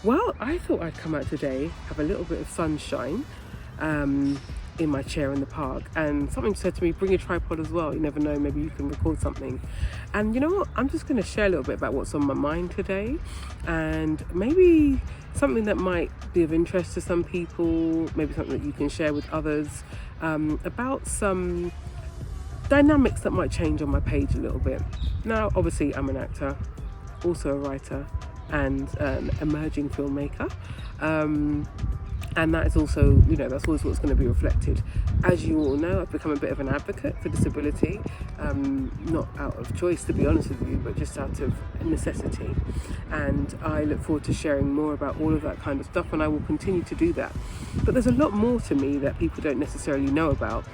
Well, I thought I'd come out today, have a little bit of sunshine in my chair in the park, and something said to me, bring a tripod as well. You never know, maybe you can record something. And you know what? I'm just going to share a little bit about what's on my mind today, and maybe something that might be of interest to some people, maybe something that you can share with others, about some dynamics that might change on my page a little bit. Now, obviously, I'm an actor, also a writer, and an emerging filmmaker. And that is also, that's always what's going to be reflected. As you all know, I've become a bit of an advocate for disability, not out of choice, to be honest with you, but just out of necessity. And I look forward to sharing more about all of that kind of stuff, and I will continue to do that. But there's a lot more to me that people don't necessarily know about.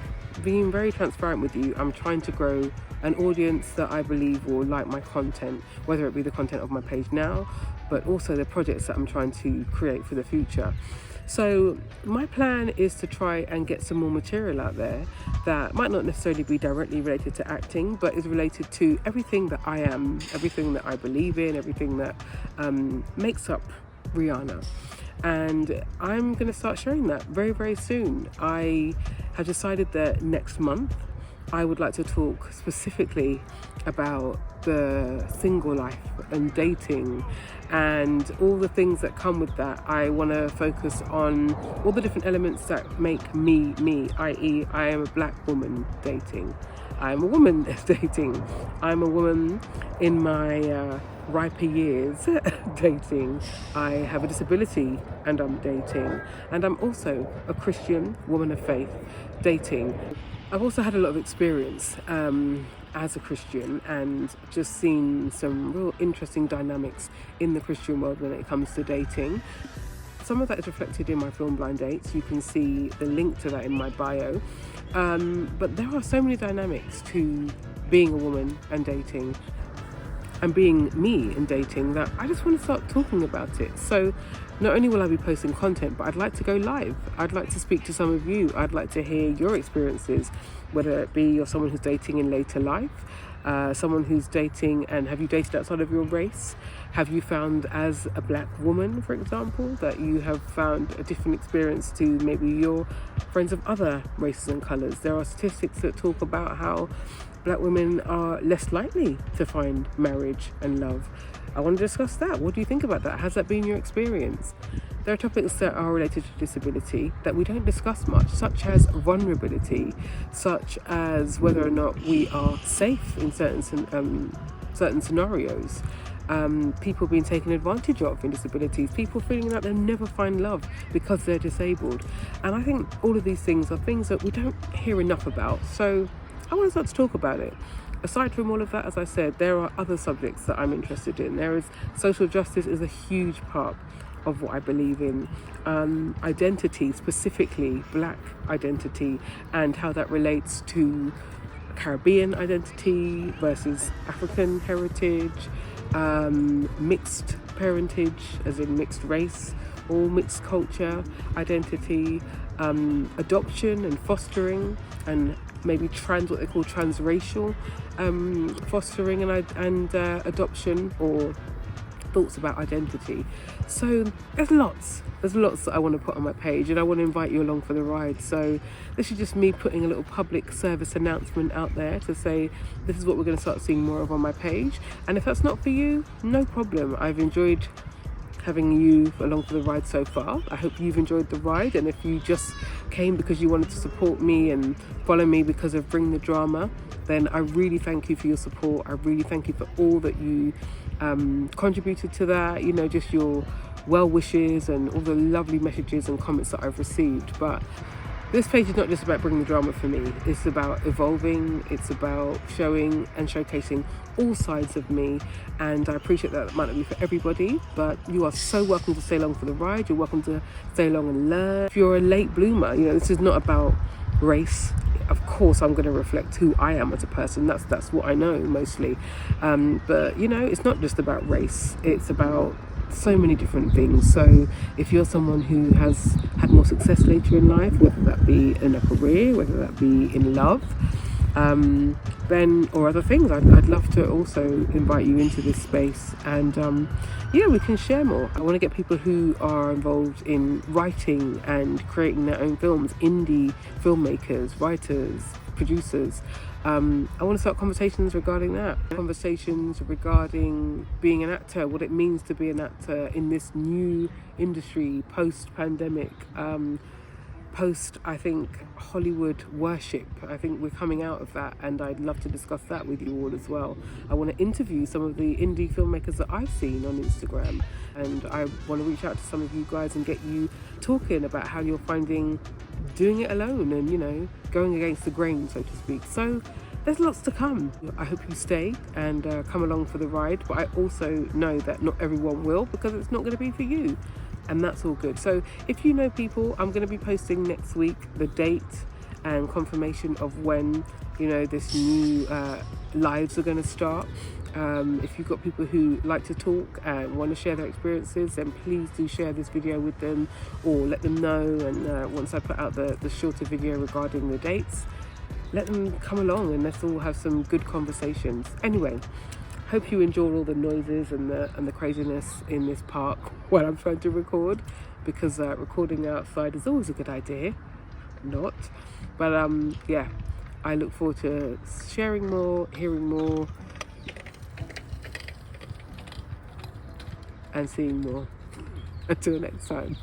Being very transparent with you, I'm trying to grow an audience that I believe will like my content, whether it be the content of my page now, but also the projects that I'm trying to create for the future. So my plan is to try and get some more material out there that might not necessarily be directly related to acting, but is related to everything that I am, everything that I believe in, everything that makes up Rihanna. And I'm going to start sharing that very, very soon. I have decided that next month I would like to talk specifically about the single life and dating and all the things that come with that. I want to focus on all the different elements that make me, i.e. I am a black woman dating. I'm a woman dating. I'm a woman in my riper years dating. I have a disability and I'm dating. And I'm also a Christian woman of faith dating. I've also had a lot of experience as a Christian and just seen some real interesting dynamics in the Christian world when it comes to dating. Some of that is reflected in my film Blind Dates. You can see the link to that in my bio. But there are so many dynamics to being a woman and dating and being me in dating that I just want to start talking about it. So not only will I be posting content, but I'd like to go live. I'd like to speak to some of you. I'd like to hear your experiences, whether it be you're someone who's dating in later life, someone who's dating, and have you dated outside of your race? Have you found as a black woman, for example, that you have found a different experience to maybe your friends of other races and colours? There are statistics that talk about how black women are less likely to find marriage and love. I want to discuss that. What do you think about that? Has that been your experience? There are topics that are related to disability that we don't discuss much, such as vulnerability, such as whether or not we are safe in certain scenarios, people being taken advantage of in disabilities, people feeling that they'll never find love because they're disabled. And I think all of these things are things that we don't hear enough about. So I want to start to talk about it. Aside from all of that, as I said, there are other subjects that I'm interested in. Social justice is a huge part of what I believe in. Identity, specifically black identity, and how that relates to Caribbean identity versus African heritage, mixed parentage, as in mixed race or mixed culture identity, adoption and fostering, and maybe what they call transracial fostering and adoption, or thoughts about identity. So there's lots that I want to put on my page, and I want to invite you along for the ride. So this is just me putting a little public service announcement out there to say this is what we're going to start seeing more of on my page. And if that's not for you, no problem. I've enjoyed having you along for the ride so far. I hope you've enjoyed the ride, and if you just came because you wanted to support me and follow me because of Bring the Drama, then I really thank you for your support. I really thank you for all that you contributed to that, just your well wishes and all the lovely messages and comments that I've received. But this page is not just about bringing the drama for me. It's about evolving. It's about showing and showcasing all sides of me. And I appreciate that might not be for everybody, but you are so welcome to stay along for the ride. You're welcome to stay along and learn. If you're a late bloomer, this is not about race. Of course, I'm going to reflect who I am as a person. That's what I know mostly. But it's not just about race. It's about so many different things. So if you're someone who has had more success later in life, whether that be in a career, whether that be in love, Ben, or other things, I'd love to also invite you into this space, and yeah, we can share more. I want to get people who are involved in writing and creating their own films, indie filmmakers, writers, producers. I want to start conversations regarding that, conversations regarding being an actor, what it means to be an actor in this new industry post-pandemic, I think, Hollywood worship. I think we're coming out of that, and I'd love to discuss that with you all as well. I want to interview some of the indie filmmakers that I've seen on Instagram, and I want to reach out to some of you guys and get you talking about how you're finding doing it alone and, you know, going against the grain, so to speak. So there's lots to come. I hope you stay and come along for the ride, but I also know that not everyone will, because it's not going to be for you, and that's all good. So if you know people, I'm going to be posting next week the date and confirmation of when, you know, this new lives are going to start. If you've got people who like to talk and want to share their experiences, then please do share this video with them, or let them know. And once I put out the shorter video regarding the dates, let them come along and let's all have some good conversations. Anyway, hope you enjoy all the noises and the craziness in this park while I'm trying to record, because recording outside is always a good idea. Not, but yeah, I look forward to sharing more, hearing more, and seeing more. Until next time.